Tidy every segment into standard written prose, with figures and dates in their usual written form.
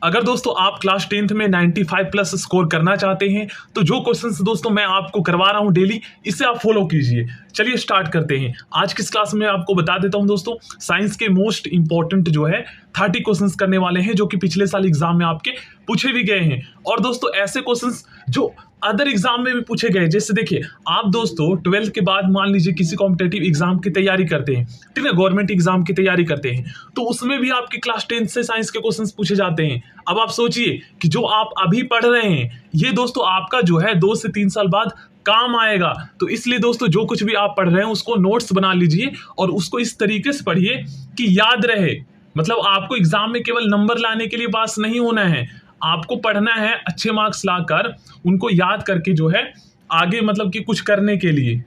अगर दोस्तों आप क्लास 10th में 95 प्लस स्कोर करना चाहते हैं तो जो क्वेश्चंस दोस्तों मैं आपको करवा रहा हूं डेली, इसे आप फॉलो कीजिए। चलिए स्टार्ट करते हैं। आज किस क्लास में आपको बता देता हूं दोस्तों, साइंस के मोस्ट इंपॉर्टेंट जो है 30 क्वेश्चंस करने वाले हैं, जो कि पिछले साल एग्जाम में आपके पूछे भी गए हैं। और दोस्तों ऐसे क्वेश्चंस जो अदर एग्जाम में भी पूछे गए, जैसे देखिए आप दोस्तों 12th के बाद मान लीजिए किसी कॉम्पिटेटिव एग्जाम की तैयारी करते हैं, ठीक है, गवर्नमेंट एग्जाम की तैयारी करते हैं, तो उसमें भी आपके क्लास 10 से साइंस के क्वेश्चंस पूछे जाते हैं। अब आप सोचिए कि जो आप अभी पढ़ रहे हैं ये दोस्तों आपका जो है 2 से 3 साल बाद काम आएगा। तो इसलिए दोस्तों जो कुछ भी आप पढ़ रहे हैं उसको नोट्स बना लीजिए और उसको इस तरीके से पढ़िए कि याद रहे। मतलब आपको एग्जाम में केवल नंबर लाने के लिए पास नहीं होना है, आपको पढ़ना है अच्छे मार्क्स लाकर, उनको याद करके जो है आगे मतलब कि कुछ करने के लिए।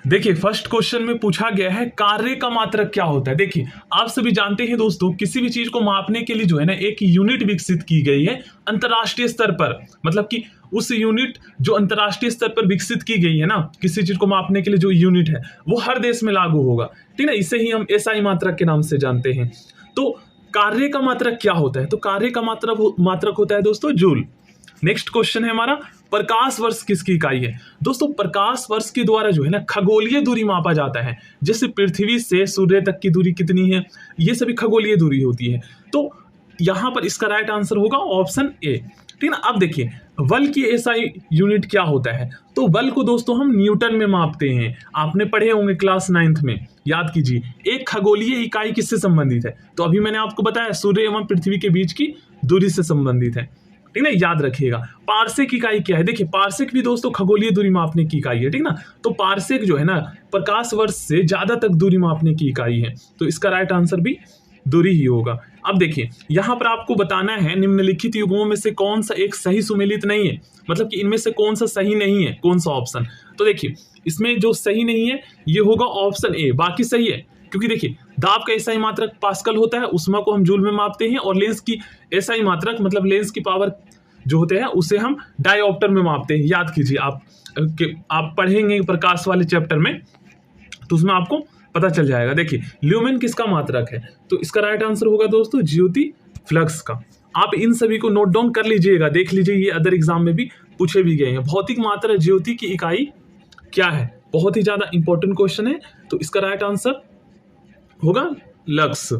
देखिए फर्स्ट क्वेश्चन में पूछा गया है कार्य का मात्रक क्या होता है। देखिए आप सभी जानते हैं दोस्तों, किसी भी चीज को मापने के लिए जो है ना एक यूनिट विकसित की गई है अंतर्राष्ट्रीय स्तर पर। मतलब कि उस यूनिट जो अंतर्राष्ट्रीय स्तर पर विकसित की गई है ना, किसी चीज को मापने के लिए जो यूनिट है वो हर देश में लागू होगा, ठीक है। इसे ही हम एसआई मात्रक के नाम से जानते हैं। तो कार्य का मात्रक क्या होता है, तो कार्य का मात्रक होता है दोस्तों जूल। नेक्स्ट क्वेश्चन है हमारा, प्रकाश वर्ष किसकी इकाई है। दोस्तों प्रकाश वर्ष के द्वारा जो है ना खगोलीय दूरी मापा जाता है। जैसे पृथ्वी से सूर्य तक की दूरी कितनी है, ये सभी खगोलीय दूरी होती है। तो यहां पर इसका राइट आंसर होगा ऑप्शन ए, ठीक है। अब देखिए बल की एसआई यूनिट क्या होता है, तो बल को दोस्तों हम न्यूटन में मापते हैं। आपने पढ़े होंगे क्लास 9th में, याद कीजिए। एक खगोलीय इकाई किससे संबंधित है, तो अभी मैंने आपको बताया सूर्य एवं पृथ्वी के बीच की दूरी से संबंधित है, ठीक ना, याद रखिएगा। पारसेक इकाई क्या है, देखिए पारसेक भी दोस्तों खगोलीय दूरी मापने की इकाई है, ठीक ना। तो पारसेक जो है ना प्रकाश वर्ष से ज्यादा तक दूरी मापने की इकाई है, तो इसका राइट आंसर भी दूरी ही होगा। अब देखिए यहां पर आपको बताना है निम्नलिखित युग्मों में से कौन सा एक सही सुमेलित नहीं है, मतलब कि इनमें से कौन सा सही नहीं है, कौन सा ऑप्शन। तो देखिए इसमें जो सही नहीं है ये होगा ऑप्शन ए, बाकी सही है। क्योंकि देखिए दाब का एसआई मात्रक पास्कल होता है, उष्मा को हम जूल में मापते हैं, और लेंस की एसआई मात्रक मतलब लेंस की पावर जो होते हैं उसे हम डायोप्टर में मापते हैं। याद कीजिए आप पढ़ेंगे प्रकाश वाले चैप्टर में तो उसमें आपको पता चल जाएगा। देखिए ल्यूमेन किसका मात्रक है, तो इसका राइट आंसर होगा दोस्तों ज्योति फ्लक्स का। आप इन सभी को नोट डाउन कर लीजिएगा, देख लीजिए ये अदर एग्जाम में भी पूछे भी गए हैं। भौतिक मात्रा ज्योति की इकाई क्या है, बहुत ही ज्यादा इंपॉर्टेंट क्वेश्चन है, तो इसका राइट आंसर होगा लक्स।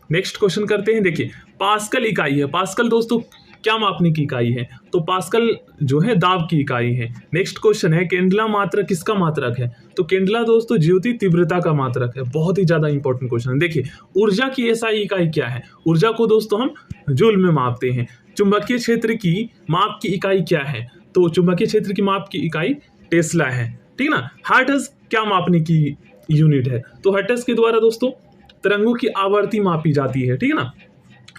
नेक्स्ट क्वेश्चन करते हैं। देखिए पास्कल इकाई है, पास्कल दोस्तों क्या मापने की इकाई है, तो पास्कल जो है दाब की इकाई है। नेक्स्ट क्वेश्चन है केंडला मात्रक किसका मात्रक है, तो केंडला दोस्तों ज्योति तीव्रता का मात्रक है, बहुत ही ज्यादा इंपॉर्टेंट क्वेश्चन है। देखिए ऊर्जा की एसआई इकाई क्या है, ऊर्जा को दोस्तों हम जूल में मापते हैं। चुंबकीय क्षेत्र की माप की इकाई क्या है, तो चुंबकीय क्षेत्र की माप की इकाई टेस्ला है, ठीक ना। हर्ट्ज क्या मापने की यूनिट है, तो हर्ट्ज के द्वारा दोस्तों तरंगों की आवर्ती मापी जाती है, ठीक है ना,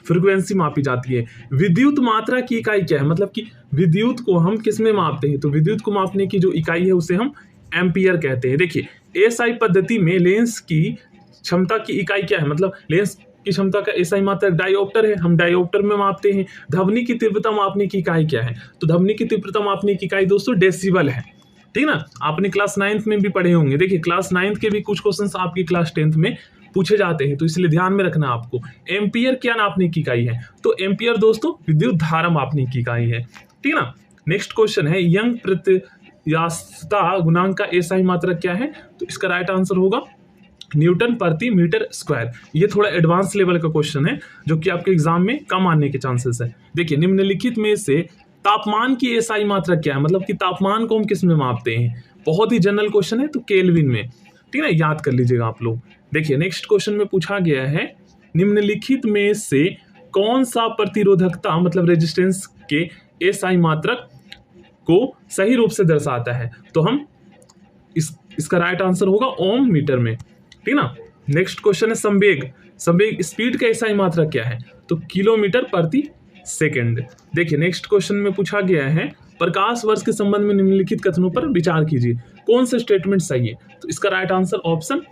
फ्रीक्वेंसी मापी जाती है। विद्युत मात्रा की इकाई क्या है, मतलब कि विद्युत को हम किस में मापते हैं, तो विद्युत को मापने की जो इकाई है उसे हम एम्पियर कहते हैं। देखिए एसआई पद्धति में लेंस की क्षमता की इकाई क्या है, मतलब लेंस की क्षमता का एसआई मात्रक डायोप्टर है, हम डायोप्टर में मापते हैं। ध्वनि की तीव्रता मापने की इकाई क्या है, तो ध्वनि की तीव्रता मापने की इकाई दोस्तों डेसिबल है, ठीक ना। आपने क्लास 9th में भी पढ़े होंगे। देखिए क्लास 9th के भी कुछ क्वेश्चंस आपकी क्लास 10th में पूछे जाते हैं, तो इसलिए ध्यान में रखना आपको। एम्पियर क्या नापने की इकाई है, तो एम्पियर दोस्तों विद्युत धारा मापने की इकाई है, ठीक ना। नेक्स्ट क्वेश्चन है यंग प्रत्यास्थता गुणांक का एसआई मात्रक क्या है, तो इसका राइट आंसर होगा न्यूटन प्रति मीटर स्क्वायर। ये थोड़ा एडवांस लेवल का क्वेश्चन है जो कि आपके एग्जाम में कम आने के चांसेस है। देखिए निम्नलिखित में से तापमान की एसआई मात्रक क्या है, मतलब कि तापमान को हम किस में मापते हैं, बहुत ही जनरल क्वेश्चन है, तो केल्विन में, ठीक है, याद कर लीजिएगा आप लोग। देखिए नेक्स्ट क्वेश्चन में पूछा गया है निम्नलिखित में से कौन सा प्रतिरोधकता मतलब रेजिस्टेंस के एसआई मात्रक को सही रूप से दर्शाता है, तो हम इसका राइट आंसर होगा ओम मीटर में, ठीक ना। नेक्स्ट क्वेश्चन है संवेग स्पीड का एसआई मात्रक क्या है, तो किलोमीटर प्रति सेकंड। देखिए नेक्स्ट क्वेश्चन में पूछा गया है प्रकाश वर्ष के संबंध में निम्नलिखित कथनों पर विचार कीजिए, कौन सा स्टेटमेंट सही है, तो इसका राइट आंसर ऑप्शन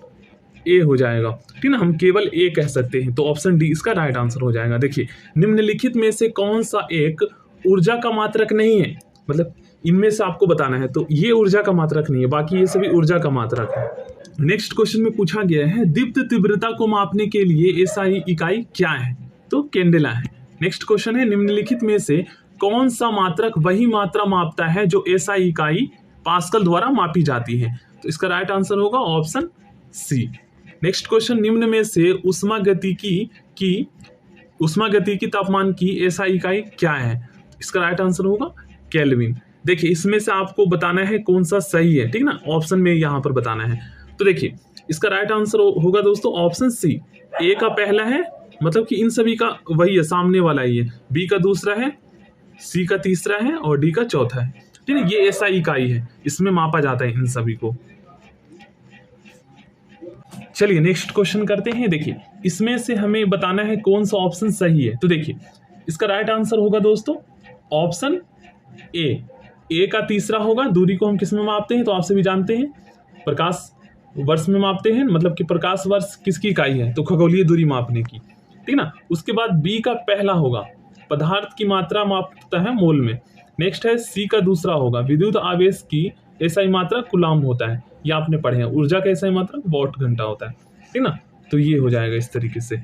ए हो जाएगा, ठीक ना। हम केवल ए कह सकते हैं, तो ऑप्शन डी इसका राइट आंसर हो जाएगा। देखिए निम्नलिखित में से कौन सा एक ऊर्जा का मात्रक नहीं है, मतलब इनमें से आपको बताना है, तो ये ऊर्जा का मात्रक नहीं है, बाकी ये सभी ऊर्जा का मात्रक है। नेक्स्ट क्वेश्चन में पूछा गया है दीप्त तीव्रता को मापने के लिए एसआई इकाई क्या है, तो कैंडेला है, नेक्स्ट क्वेश्चन है, निम्नलिखित में से कौन सा मात्रक वही मात्रा मापता है जो एसआई इकाई पास्कल द्वारा मापी जाती है? तो इसका राइट आंसर होगा ऑप्शन सी। नेक्स्ट क्वेश्चन, निम्न में से ऊष्मागतिकी तापमान की एसआई इकाई क्या है? इसका राइट आंसर होगा केल्विन। देखिए इसमें से आपको बताना है कौन सा सही है, ठीक ना, ऑप्शन में यहाँ पर बताना है। तो देखिए इसका राइट आंसर होगा दोस्तों ऑप्शन सी। ए का पहला है, मतलब कि इन सभी का वही है, सामने वाला ही है। बी का दूसरा है, सी का तीसरा है और डी का चौथा है, ठीक है। ये एसआई इकाई है, इसमें मापा जाता है इन सभी को। चलिए नेक्स्ट क्वेश्चन करते हैं। देखिए इसमें से हमें बताना है कौन सा ऑप्शन सही है। तो देखिए इसका राइट आंसर होगा दोस्तों ऑप्शन ए का तीसरा होगा। दूरी को हम किस में मापते हैं? तो आप सभी जानते हैं प्रकाश वर्ष में मापते हैं, मतलब कि प्रकाश वर्ष किसकी इकाई है? तो खगोलीय दूरी मापने की, ठीक ना। उसके बाद बी का पहला होगा, पदार्थ की मात्रा मापता है मोल में। नेक्स्ट है सी का दूसरा होगा, विद्युत आवेश की एसआई मात्रा कूलाम्ब होता है, ये आपने पढ़े हैं। ऊर्जा का एसआई मात्रा वॉट घंटा होता है, ठीक ना। तो ये हो जाएगा इस तरीके से।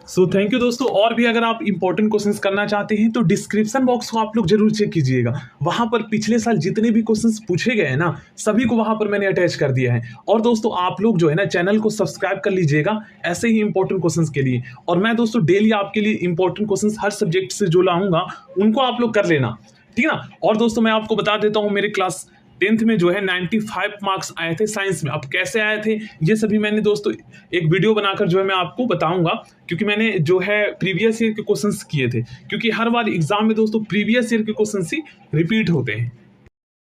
सो थैंक यू दोस्तों। और भी अगर आप इंपॉर्टेंट क्वेश्चंस करना चाहते हैं तो डिस्क्रिप्शन बॉक्स को आप लोग जरूर चेक कीजिएगा। वहां पर पिछले साल जितने भी क्वेश्चंस पूछे गए हैं ना, सभी को वहां पर मैंने अटैच कर दिया है। और दोस्तों आप लोग जो है ना चैनल को सब्सक्राइब कर लीजिएगा ऐसे ही इंपॉर्टेंट क्वेश्चंस के लिए। और मैं दोस्तों डेली आपके लिए इंपॉर्टेंट क्वेश्चंस हर सब्जेक्ट से जो लाऊंगा उनको आप लोग कर लेना, ठीक है ना। और दोस्तों मैं आपको बता देता हूँ, मेरे क्लास 10th में जो है 95 मार्क्स आए थे साइंस में। अब कैसे आए थे ये सभी मैंने दोस्तों एक वीडियो बनाकर जो है मैं आपको बताऊंगा, क्योंकि मैंने जो है प्रीवियस ईयर के क्वेश्चंस किए थे। क्योंकि हर बार एग्जाम में दोस्तों प्रीवियस ईयर के क्वेश्चंस ही रिपीट होते हैं।